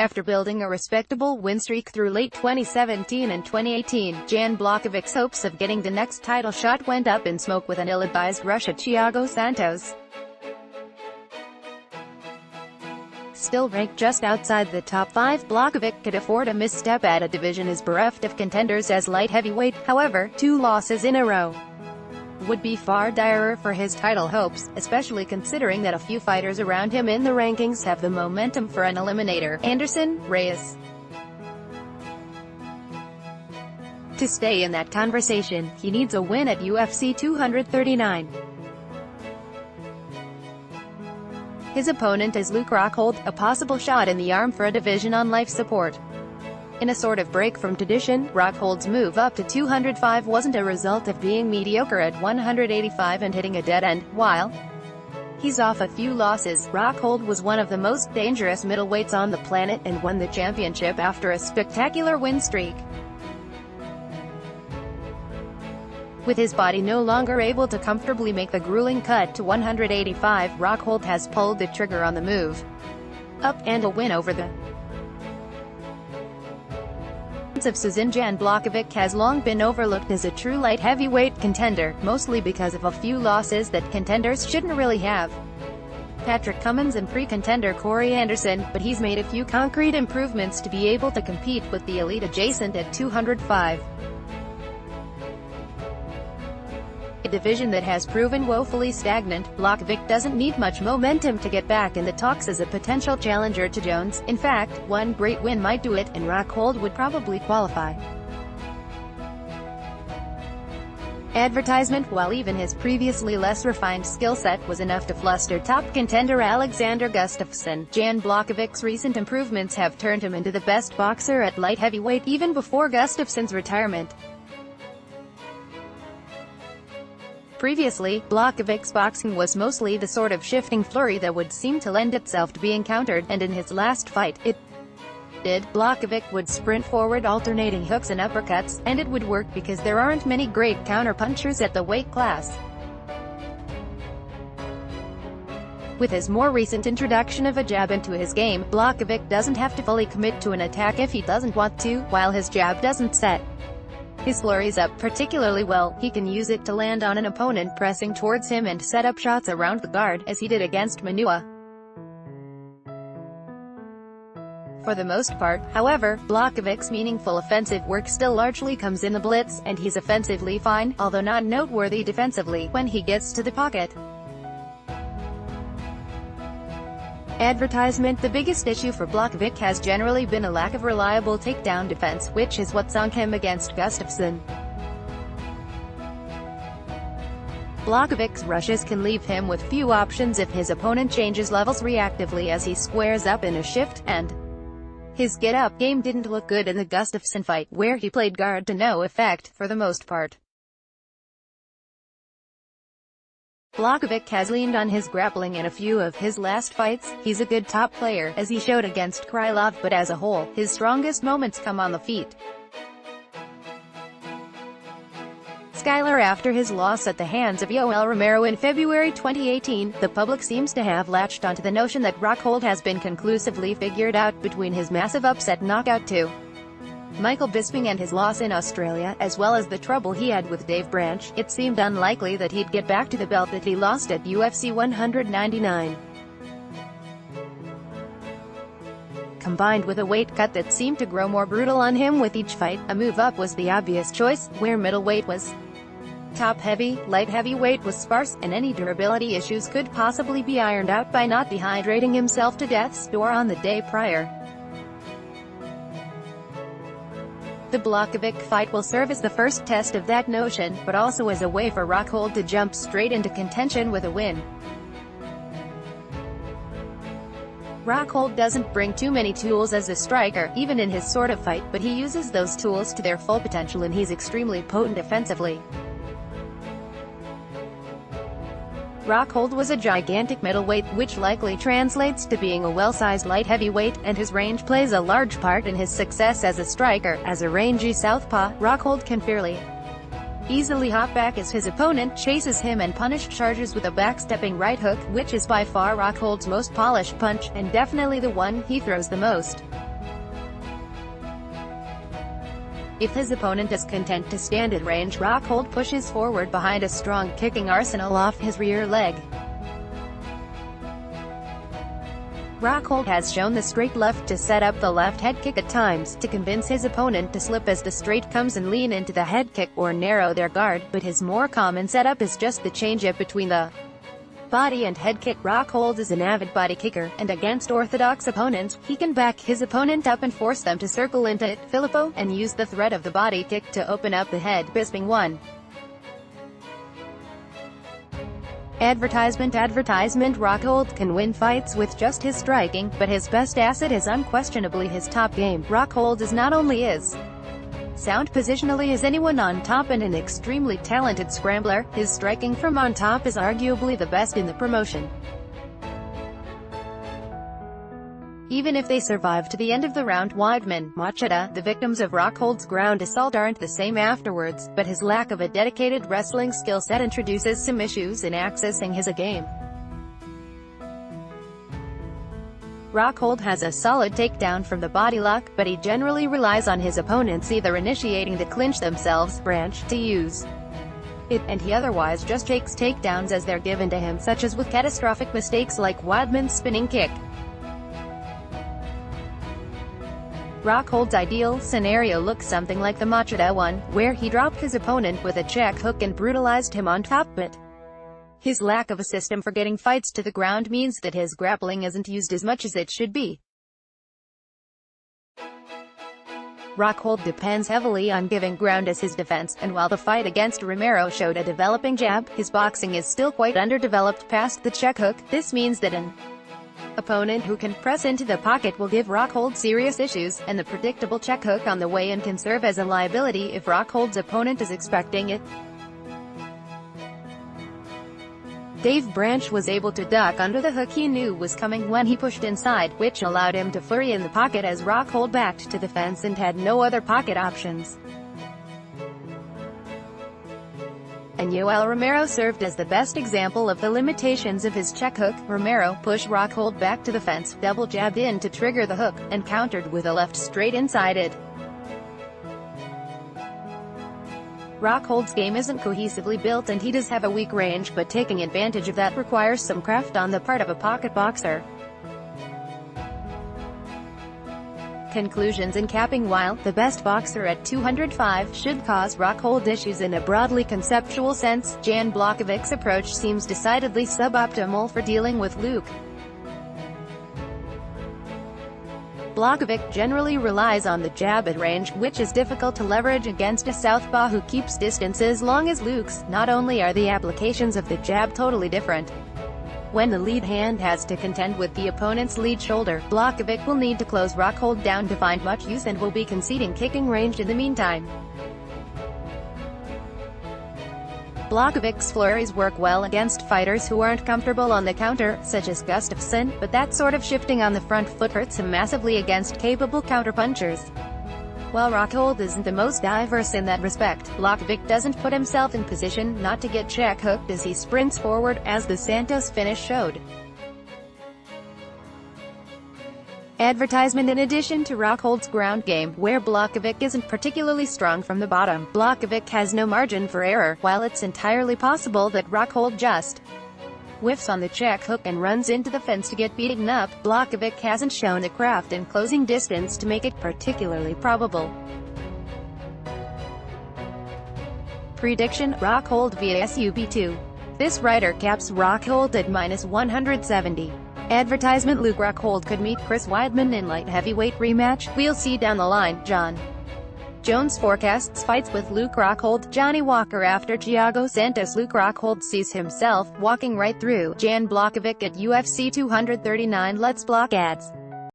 After building a respectable win streak through late 2017 and 2018, Jan Blachowicz' hopes of getting the next title shot went up in smoke with an ill-advised rush at Thiago Santos. Still ranked just outside the top 5, Błachowicz could afford a misstep at a division as bereft of contenders as light heavyweight. However, 2 losses in a row would be far direr for his title hopes, especially considering that a few fighters around him in the rankings have the momentum for an eliminator: Anderson, Reyes. To stay in that conversation, he needs a win at UFC 239. His opponent is Rockhold, a possible shot in the arm for a division on life support. In a sort of break from tradition, Rockhold's move up to 205 wasn't a result of being mediocre at 185 and hitting a dead end. While he's off a few losses, Rockhold was one of the most dangerous middleweights on the planet and won the championship after a spectacular win streak. With his body no longer able to comfortably make the grueling cut to 185, Rockhold has pulled the trigger on the move up, and a win over the of Jan Blachowicz has long been overlooked as a true light heavyweight contender, mostly because of a few losses that contenders shouldn't really have. Patrick Cummins and pre-contender Corey Anderson, but he's made a few concrete improvements to be able to compete with the elite adjacent at 205. A division that has proven woefully stagnant, Błachowicz doesn't need much momentum to get back in the talks as a potential challenger to Jones. In fact, one great win might do it, and Rockhold would probably qualify. Advertisement. While even his previously less refined skill set was enough to fluster top contender Alexander Gustafsson, Jan Blachowicz' recent improvements have turned him into the best boxer at light heavyweight, even before Gustafsson's retirement. Previously, Blachowicz' boxing was mostly the sort of shifting flurry that would seem to lend itself to being countered, and in his last fight, it did. Błachowicz would sprint forward alternating hooks and uppercuts, and it would work because there aren't many great counterpunchers at the weight class. With his more recent introduction of a jab into his game, Błachowicz doesn't have to fully commit to an attack if he doesn't want to. While his jab doesn't set his flurries up particularly well, he can use it to land on an opponent pressing towards him and set up shots around the guard, as he did against Manua. For the most part, however, Blachowicz' meaningful offensive work still largely comes in the blitz, and he's offensively fine, although not noteworthy defensively, when he gets to the pocket. Advertisement. The biggest issue for Błachowicz has generally been a lack of reliable takedown defense, which is what sunk him against Gustafsson. Blachowicz' rushes can leave him with few options if his opponent changes levels reactively as he squares up in a shift, and his get-up game didn't look good in the Gustafsson fight, where he played guard to no effect, for the most part. Błachowicz has leaned on his grappling in a few of his last fights. He's a good top player, as he showed against Krylov, but as a whole, his strongest moments come on the feet. Skylar. After his loss at the hands of Yoel Romero in February 2018, the public seems to have latched onto the notion that Rockhold has been conclusively figured out between his massive upset knockout to Michael Bisping and his loss in Australia, as well as the trouble he had with Dave Branch. It seemed unlikely that he'd get back to the belt that he lost at UFC 199. Combined with a weight cut that seemed to grow more brutal on him with each fight, a move up was the obvious choice, where middleweight was top heavy, light heavyweight was sparse, and any durability issues could possibly be ironed out by not dehydrating himself to death's door on the day prior. The Błachowicz fight will serve as the first test of that notion, but also as a way for Rockhold to jump straight into contention with a win. Rockhold doesn't bring too many tools as a striker, even in his sort of fight, but he uses those tools to their full potential, and he's extremely potent offensively. Rockhold was a gigantic middleweight, which likely translates to being a well-sized light heavyweight, and his range plays a large part in his success as a striker. As a rangy southpaw, Rockhold can fairly easily hop back as his opponent chases him and punish charges with a backstepping right hook, which is by far Rockhold's most polished punch, and definitely the one he throws the most. If his opponent is content to stand at range, Rockhold pushes forward behind a strong kicking arsenal off his rear leg. Rockhold has shown the straight left to set up the left head kick at times, to convince his opponent to slip as the straight comes and lean into the head kick, or narrow their guard, but his more common setup is just the change-up between the body and head kick. Rockhold is an avid body kicker, and against orthodox opponents, he can back his opponent up and force them to circle into it, Filippo, and use the threat of the body kick to open up the head, bisping one. Advertisement. Rockhold can win fights with just his striking, but his best asset is unquestionably his top game. Rockhold is not only as sound positionally as anyone on top and an extremely talented scrambler, his striking from on top is arguably the best in the promotion. Even if they survive to the end of the round, Weidman, Machida, the victims of Rockhold's ground assault, aren't the same afterwards, but his lack of a dedicated wrestling skill set introduces some issues in accessing his game. Rockhold has a solid takedown from the body lock, but he generally relies on his opponents either initiating the clinch themselves, branch, to use it, and he otherwise just takes takedowns as they're given to him, such as with catastrophic mistakes like Weidman's spinning kick. Rockhold's ideal scenario looks something like the Machida one, where he dropped his opponent with a check hook and brutalized him on top, but his lack of a system for getting fights to the ground means that his grappling isn't used as much as it should be. Rockhold depends heavily on giving ground as his defense, and while the fight against Romero showed a developing jab, his boxing is still quite underdeveloped past the check hook. This means that an opponent who can press into the pocket will give Rockhold serious issues, and the predictable check hook on the way in can serve as a liability if Rockhold's opponent is expecting it. Dave Branch was able to duck under the hook he knew was coming when he pushed inside, which allowed him to flurry in the pocket as Rockhold backed to the fence and had no other pocket options. And Yoel Romero served as the best example of the limitations of his check hook. Romero pushed Rockhold back to the fence, double jabbed in to trigger the hook, and countered with a left straight inside it. Rockhold's game isn't cohesively built and he does have a weak range, but taking advantage of that requires some craft on the part of a pocket boxer. Conclusions. In capping, while the best boxer at 205 should cause Rockhold issues in a broadly conceptual sense, Jan Błachowicz' approach seems decidedly suboptimal for dealing with Luke. Błachowicz generally relies on the jab at range, which is difficult to leverage against a southpaw who keeps distance as long as Luke's. Not only are the applications of the jab totally different, when the lead hand has to contend with the opponent's lead shoulder, Błachowicz will need to close Rockhold down to find much use and will be conceding kicking range in the meantime. Błachowicz' flurries work well against fighters who aren't comfortable on the counter, such as Gustafsson, but that sort of shifting on the front foot hurts him massively against capable counterpunchers. While Rockhold isn't the most diverse in that respect, Błachowicz doesn't put himself in position not to get check hooked as he sprints forward, as the Santos finish showed. Advertisement. In addition to Rockhold's ground game, where Błachowicz isn't particularly strong from the bottom, Błachowicz has no margin for error. While it's entirely possible that Rockhold just whiffs on the check hook and runs into the fence to get beaten up, Błachowicz hasn't shown the craft in closing distance to make it particularly probable. Prediction: Rockhold vs UP2. This writer caps Rockhold at -170. Advertisement. Luke Rockhold could meet Chris Weidman in light heavyweight rematch. We'll see down the line. John Jones forecasts fights with Luke Rockhold. Johnny Walker after Thiago Santos. Luke Rockhold sees himself walking right through Jan Błachowicz at UFC 239. Let's block ads.